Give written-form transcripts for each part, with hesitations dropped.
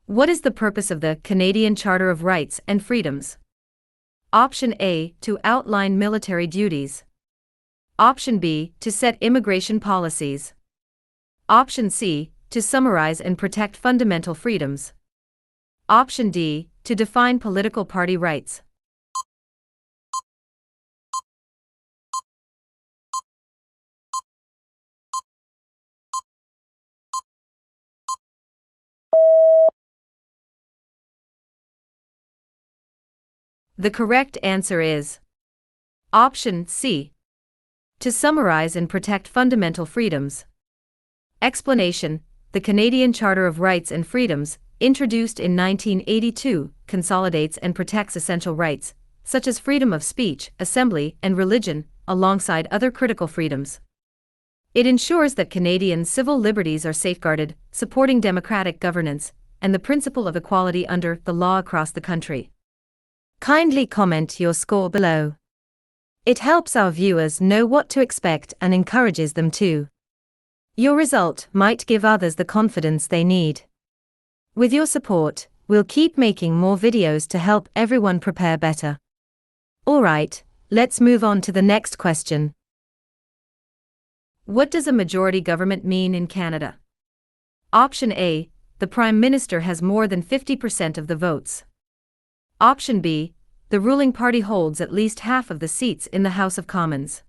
What is the purpose of the Canadian Charter of Rights and Freedoms? Option A. To outline military duties. Option B. To set immigration policies. Option C. To summarize and protect fundamental freedoms. Option D. To define political party rights. The correct answer is Option C. To summarize and protect fundamental freedoms. Explanation: The Canadian Charter of Rights and Freedoms, introduced in 1982, consolidates and protects essential rights, such as freedom of speech, assembly, and religion, alongside other critical freedoms. It ensures that Canadian civil liberties are safeguarded, supporting democratic governance and the principle of equality under the law across the country. Kindly comment your score below. It helps our viewers know what to expect and encourages them to. Your result might give others the confidence they need. With your support, we'll keep making more videos to help everyone prepare better. Alright, let's move on to the next question. What does a majority government mean in Canada? Option A. The Prime Minister has more than 50% of the votes. Option B. The ruling party holds at least half of the seats in the House of Commons.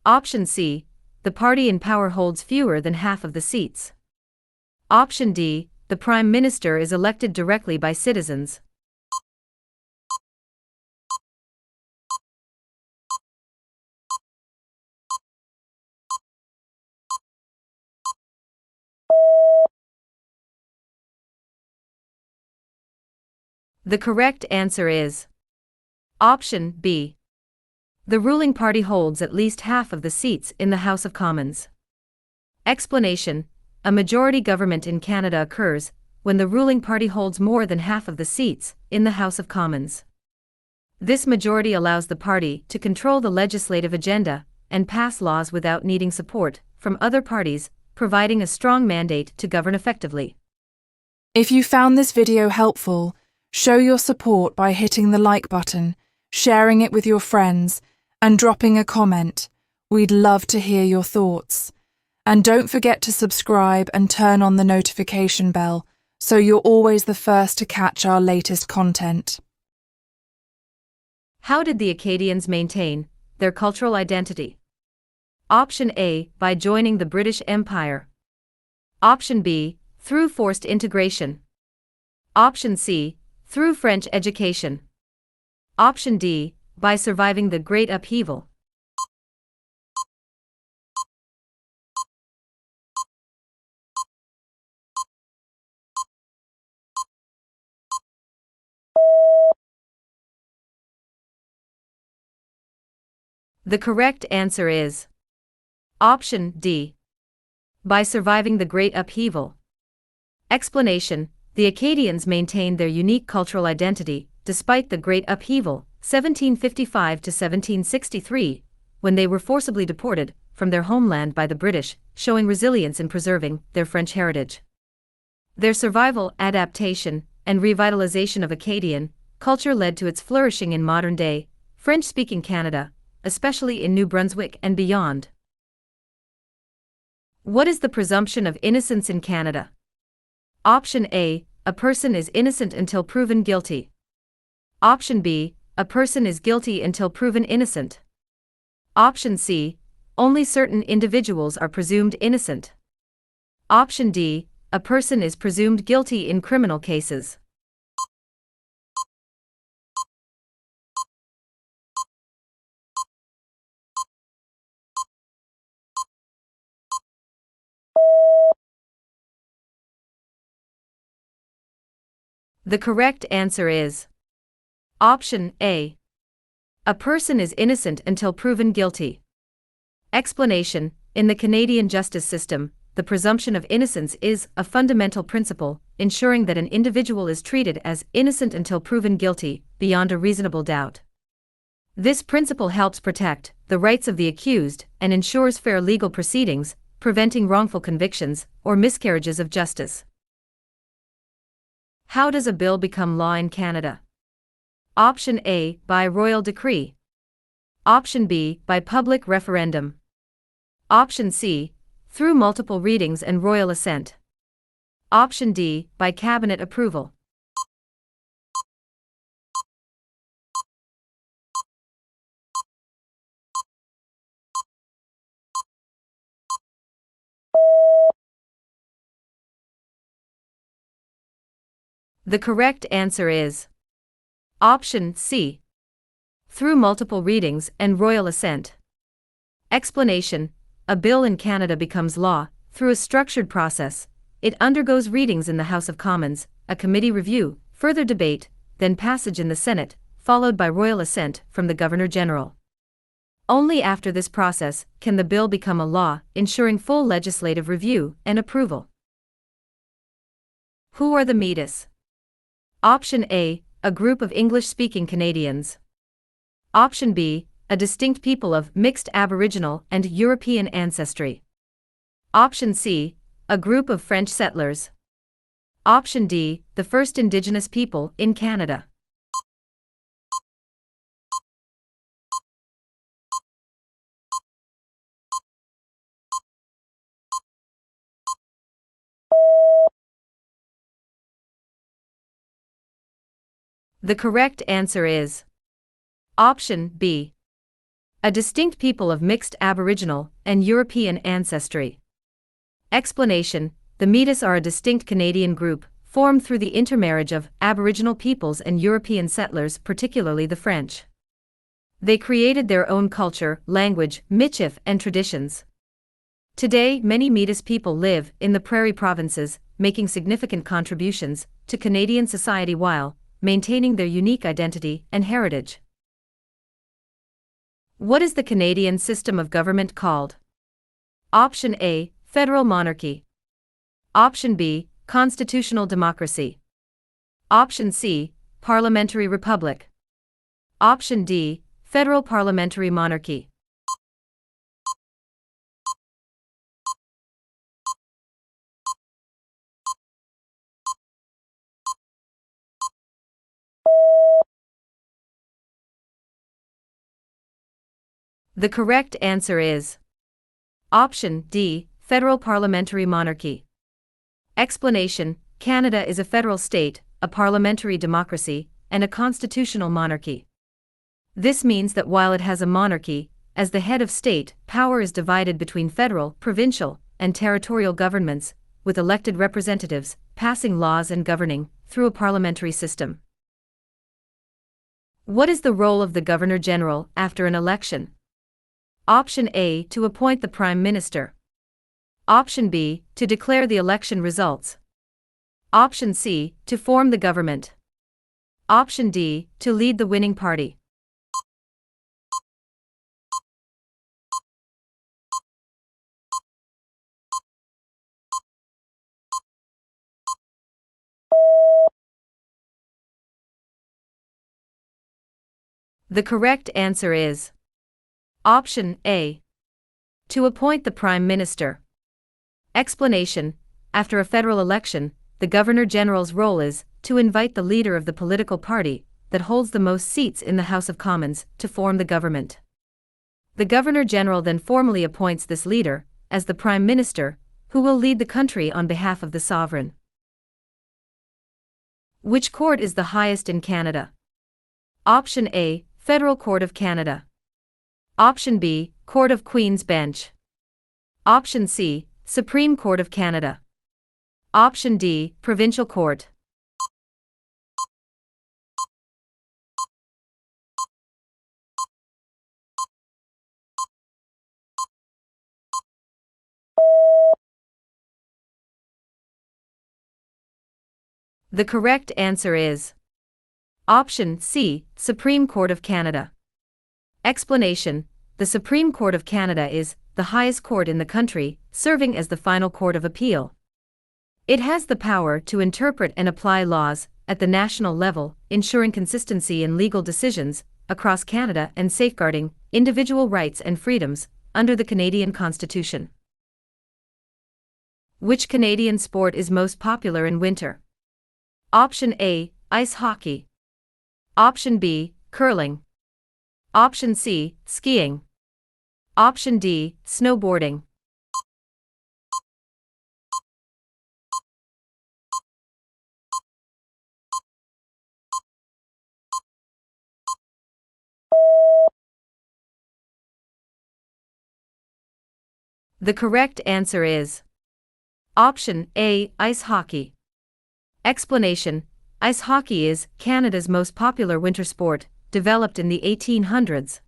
Option C. The party in power holds fewer than half of the seats. Option D. The Prime Minister is elected directly by citizens. The correct answer is Option B. The ruling party holds at least half of the seats in the House of Commons. Explanation: A majority government in Canada occurs when the ruling party holds more than half of the seats in the House of Commons. This majority allows the party to control the legislative agenda and pass laws without needing support from other parties, providing a strong mandate to govern effectively. If you found this video helpful, show your support by hitting the like button, sharing it with your friends, and dropping a comment. We'd love to hear your thoughts. And don't forget to subscribe and turn on the notification bell so you're always the first to catch our latest content. How did the Acadians maintain their cultural identity? Option A. By joining the British Empire. Option B. Through forced integration. Option C. Through French education. Option D. By surviving the Great Upheaval. The correct answer is Option D. By surviving the Great Upheaval. Explanation: The Acadians maintained their unique cultural identity despite the Great Upheaval, 1755 to 1763, when they were forcibly deported from their homeland by the British, showing resilience in preserving their French heritage. Their survival, adaptation, and revitalization of Acadian culture led to its flourishing in modern-day, French-speaking Canada, especially in New Brunswick and beyond. What is the presumption of innocence in Canada? Option A. A person is innocent until proven guilty. Option B. A person is guilty until proven innocent. Option C. Only certain individuals are presumed innocent. Option D. A person is presumed guilty in criminal cases. The correct answer is Option A. A person is innocent until proven guilty. Explanation: In the Canadian justice system, the presumption of innocence is a fundamental principle, ensuring that an individual is treated as innocent until proven guilty, beyond a reasonable doubt. This principle helps protect the rights of the accused and ensures fair legal proceedings, preventing wrongful convictions or miscarriages of justice. How does a bill become law in Canada? Option A, by royal decree. Option B, by public referendum. Option C, through multiple readings and royal assent. Option D, by cabinet approval. The correct answer is Option C, through multiple readings and royal assent. Explanation: a bill in Canada becomes law through a structured process. It undergoes readings in the House of Commons, a committee review, further debate, then passage in the Senate, followed by royal assent from the Governor-General. Only after this process can the bill become a law, ensuring full legislative review and approval. Who are the MEIUS? Option A, a group of English-speaking Canadians. Option B, a distinct people of mixed Aboriginal and European ancestry. Option C, a group of French settlers. Option D, the first Indigenous people in Canada. The correct answer is Option B, a distinct people of mixed Aboriginal and European ancestry. Explanation: the MEIUS are a distinct Canadian group, formed through the intermarriage of Aboriginal peoples and European settlers, particularly the French. They created their own culture, language, michif, and traditions. Today, many MEIUS people live in the prairie provinces, making significant contributions to Canadian society while maintaining their unique identity and heritage. What is the Canadian system of government called? Option A, federal monarchy. Option B, constitutional democracy. Option C, parliamentary republic. Option D, federal parliamentary monarchy. The correct answer is Option D, federal parliamentary monarchy. Explanation: Canada is a federal state, a parliamentary democracy, and a constitutional monarchy. This means that while it has a monarchy, as the head of state, power is divided between federal, provincial, and territorial governments, with elected representatives passing laws and governing through a parliamentary system. What is the role of the Governor-General after an election? Option A, to appoint the Prime Minister. Option B, to declare the election results. Option C, to form the government. Option D, to lead the winning party. The correct answer is Option A, to appoint the Prime Minister. Explanation: after a federal election, the Governor-General's role is to invite the leader of the political party that holds the most seats in the House of Commons to form the government. The Governor-General then formally appoints this leader as the Prime Minister, who will lead the country on behalf of the sovereign. Which court is the highest in Canada? Option A, Federal Court of Canada. Option B, Court of Queen's Bench. Option C, Supreme Court of Canada. Option D, Provincial Court. The correct answer is Option C, Supreme Court of Canada. Explanation: the Supreme Court of Canada is the highest court in the country, serving as the final court of appeal. It has the power to interpret and apply laws at the national level, ensuring consistency in legal decisions across Canada and safeguarding individual rights and freedoms under the Canadian Constitution. Which Canadian sport is most popular in winter? Option A, ice hockey. Option B, curling. Option C, skiing. Option D, snowboarding. The correct answer is Option A, ice hockey. Explanation: ice hockey is Canada's most popular winter sport, developed in the 1800s.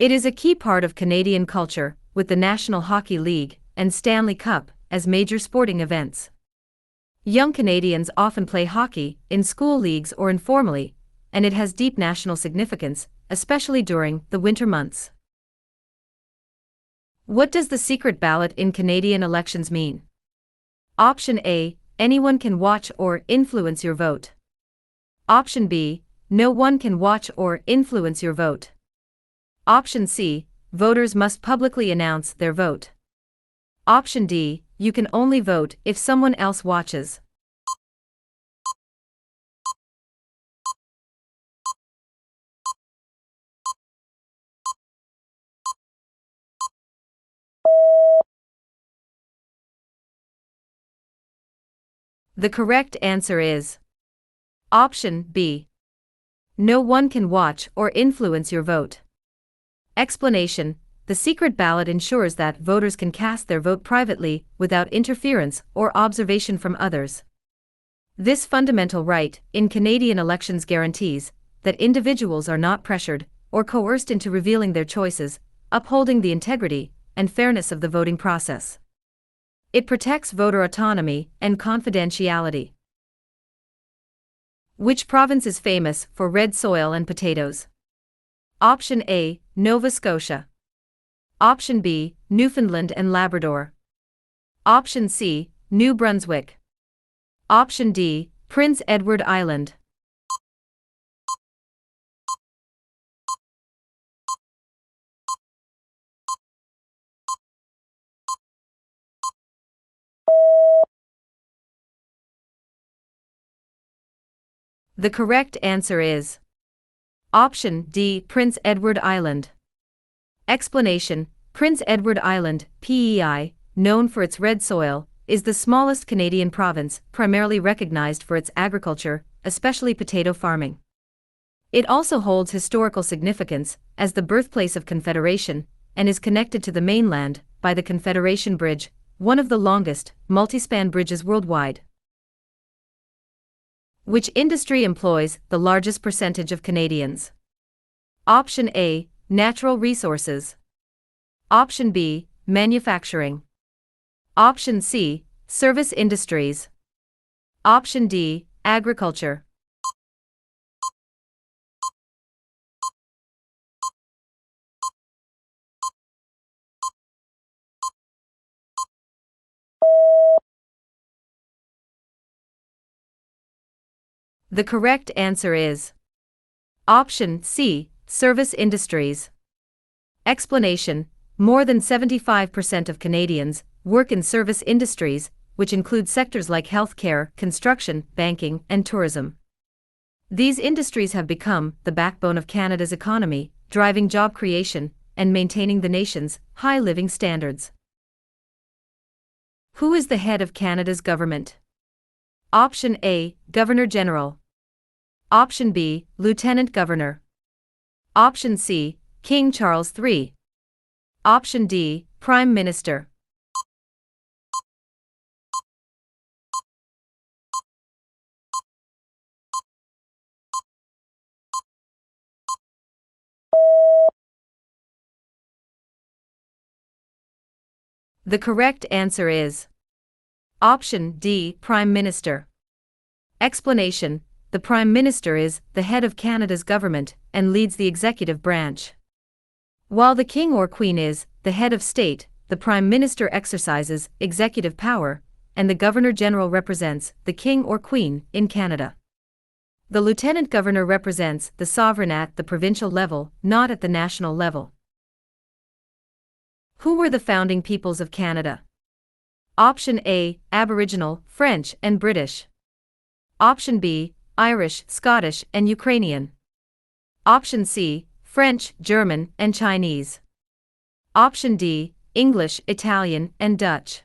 It is a key part of Canadian culture, with the National Hockey League and Stanley Cup as major sporting events. Young Canadians often play hockey in school leagues or informally, and it has deep national significance, especially during the winter months. What does the secret ballot in Canadian elections mean? Option A, anyone can watch or influence your vote. Option B, no one can watch or influence your vote. Option C, voters must publicly announce their vote. Option D, you can only vote if someone else watches. The correct answer is Option B. No one can watch or influence your vote. Explanation: the secret ballot ensures that voters can cast their vote privately without interference or observation from others. This fundamental right in Canadian elections guarantees that individuals are not pressured or coerced into revealing their choices, upholding the integrity and fairness of the voting process. It protects voter autonomy and confidentiality. Which province is famous for red soil and potatoes? Option A, Nova Scotia. Option B, Newfoundland and Labrador. Option C, New Brunswick. Option D, Prince Edward Island. The correct answer is Option D, Prince Edward Island. Explanation: Prince Edward Island, PEI, known for its red soil, is the smallest Canadian province, primarily recognized for its agriculture, especially potato farming. It also holds historical significance as the birthplace of Confederation and is connected to the mainland by the Confederation Bridge, one of the longest multi-span bridges worldwide. Which industry employs the largest percentage of Canadians? Option A, natural resources. Option B, manufacturing. Option C, service industries. Option D, agriculture. The correct answer is Option C, service industries. Explanation: more than 75% of Canadians work in service industries, which include sectors like healthcare, construction, banking, and tourism. These industries have become the backbone of Canada's economy, driving job creation and maintaining the nation's high living standards. Who is the head of Canada's government? Option A, Governor General. Option B, Lieutenant Governor. Option C, King Charles III. Option D, Prime Minister. The correct answer is Option D, Prime Minister. Explanation: the Prime Minister is the head of Canada's government and leads the executive branch. While the King or Queen is the head of state, the Prime Minister exercises executive power, and the Governor-General represents the King or Queen in Canada. The Lieutenant Governor represents the sovereign at the provincial level, not at the national level. Who were the founding peoples of Canada? Option A, Aboriginal, French, and British. Option B, Irish, Scottish, and Ukrainian. Option C, French, German, and Chinese. Option D, English, Italian, and Dutch.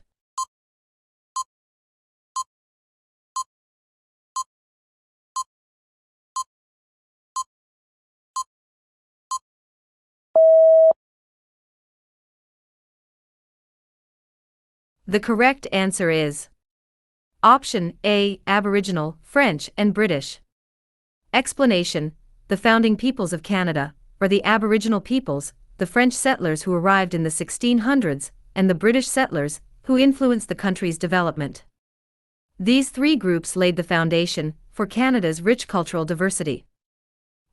The correct answer is Option A, Aboriginal, French, and British. Explanation: the founding peoples of Canada, or the Aboriginal peoples, the French settlers who arrived in the 1600s, and the British settlers, who influenced the country's development. These three groups laid the foundation for Canada's rich cultural diversity.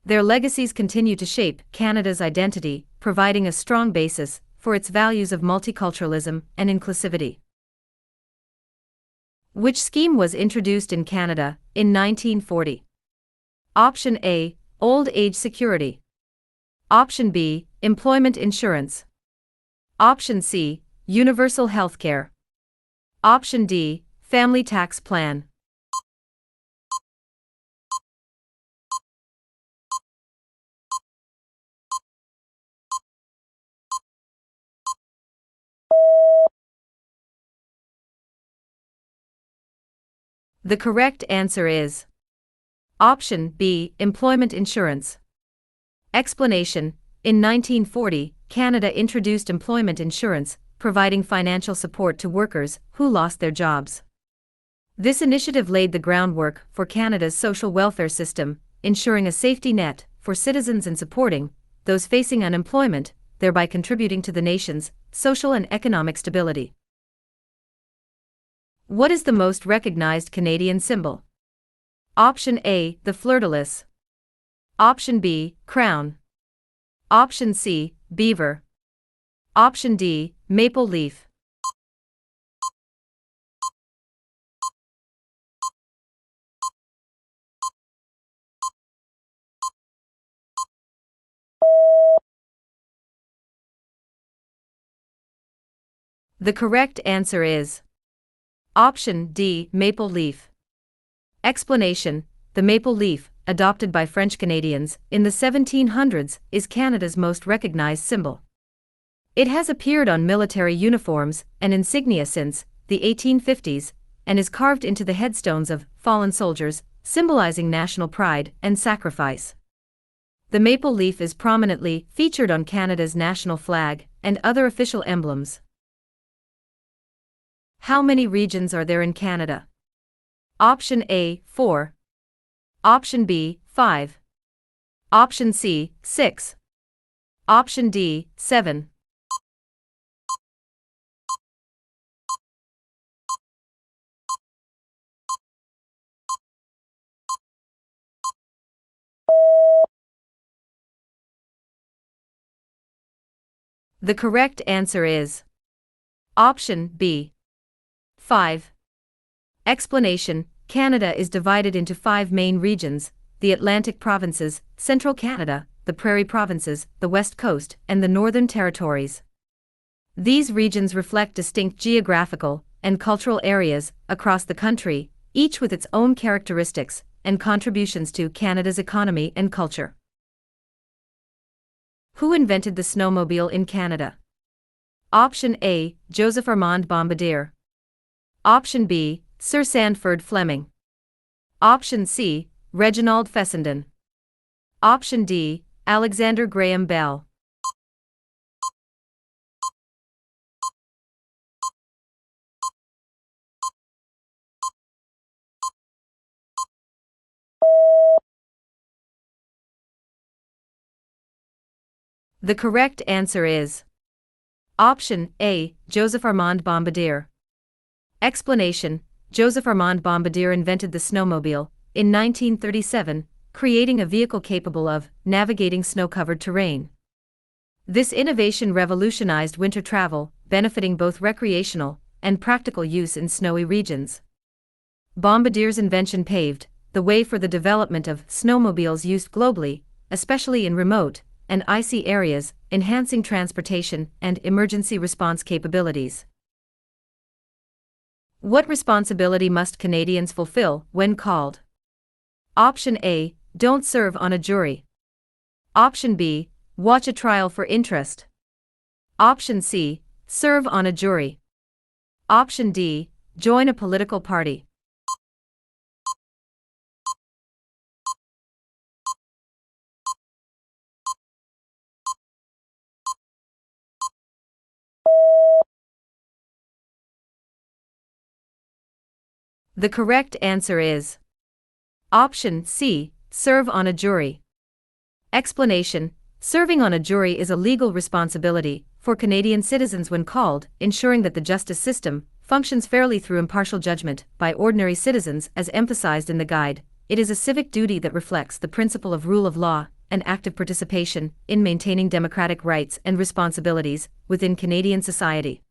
Their legacies continue to shape Canada's identity, providing a strong basis for its values of multiculturalism and inclusivity. Which scheme was introduced in Canada in 1940? Option A, Old Age Security. Option B, Employment Insurance. Option C, Universal Healthcare. Option D, Family Tax Plan. The correct answer is Option B, Employment Insurance. Explanation: in 1940, Canada introduced employment insurance, providing financial support to workers who lost their jobs. This initiative laid the groundwork for Canada's social welfare system, ensuring a safety net for citizens and supporting those facing unemployment, thereby contributing to the nation's social and economic stability. What is the most recognized Canadian symbol? Option A, the fleur-de-lis. Option B, crown. Option C, beaver. Option D, maple leaf. The correct answer is Option D, maple leaf. Explanation: the maple leaf, adopted by French Canadians in the 1700s, is Canada's most recognized symbol. It has appeared on military uniforms and insignia since the 1850s and is carved into the headstones of fallen soldiers, symbolizing national pride and sacrifice. The maple leaf is prominently featured on Canada's national flag and other official emblems. How many regions are there in Canada? Option A, 4. Option B, 5. Option C, 6. Option D, 7. The correct answer is Option B, 5. Explanation: Canada is divided into 5 main regions: the Atlantic provinces, Central Canada, the Prairie provinces, the West Coast, and the Northern Territories. These regions reflect distinct geographical and cultural areas across the country, each with its own characteristics and contributions to Canada's economy and culture. Who invented the snowmobile in Canada? Option A, Joseph Armand Bombardier. Option B, Sir Sandford Fleming. Option C, Reginald Fessenden. Option D, Alexander Graham Bell. The correct answer is Option A, Joseph Armand Bombardier. Explanation: Joseph Armand Bombardier invented the snowmobile in 1937, creating a vehicle capable of navigating snow-covered terrain. This innovation revolutionized winter travel, benefiting both recreational and practical use in snowy regions. Bombardier's invention paved the way for the development of snowmobiles used globally, especially in remote and icy areas, enhancing transportation and emergency response capabilities. What responsibility must Canadians fulfill when called Option A, don't serve on a jury. Option B, watch a trial for interest. Option C, serve on a jury. Option D, join a political party. The correct answer is Option C, serve on a jury. Explanation: serving on a jury is a legal responsibility for Canadian citizens when called, ensuring that the justice system functions fairly through impartial judgment by ordinary citizens. As emphasized in the guide, it is a civic duty that reflects the principle of rule of law and active participation in maintaining democratic rights and responsibilities within Canadian society.